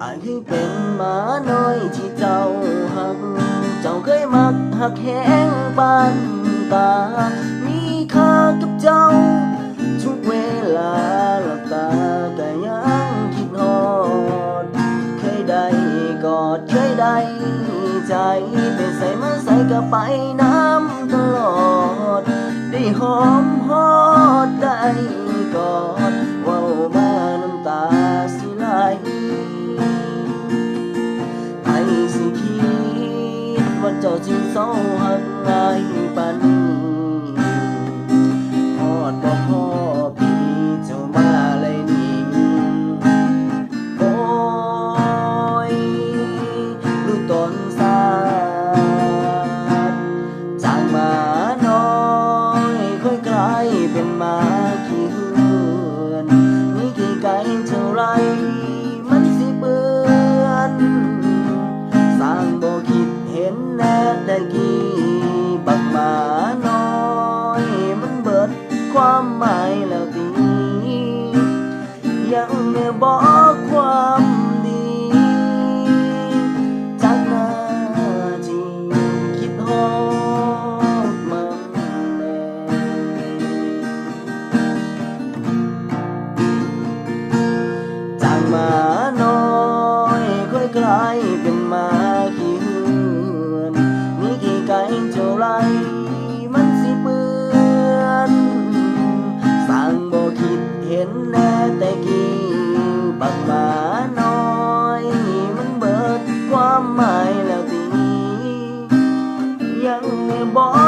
อายเคยเป็นหมาน้อยที่เจ้าหักเจ้าเคยมักหักแห้งปานตามีค่ากับเจ้าทุกเวลาหลับตาก็ยังคิดฮอดเคยได้กอดเคยได้ใจไปใส่มาใส่ก็ไปน้ำตลอดได้หอมฮอดได้กอดเว้ามาน้ำตาสิไหลไอ้สิคิดว่าเจ้าจึงเศร้าหักง่ายปานนี้ฮอดบ่พอปีเจ้ามาเลยนี่โอ้ยดูตนสาดจากหมาน้อยค่อยกลายเป็นหมาขี้เหือนมีกี่ไก่เท่าไรมันสิเปื้อนสร้างบ่คิดเห็นแน่ได้กี่บักหมาน้อยมันเบิดความหมายแล้วดียังบอกความดีจากหน้าที่คิดฮอดมันแน่จากหมาน้อยค่อยกลายเป็นหมาขี้เหือนมีกี่ไก่เท่าไรมันสิเปื้อนสร้างบ่คิดเห็นแน่แต่กี้บักหมาน้อยมันเบิดความหมายแล้วตียังบอก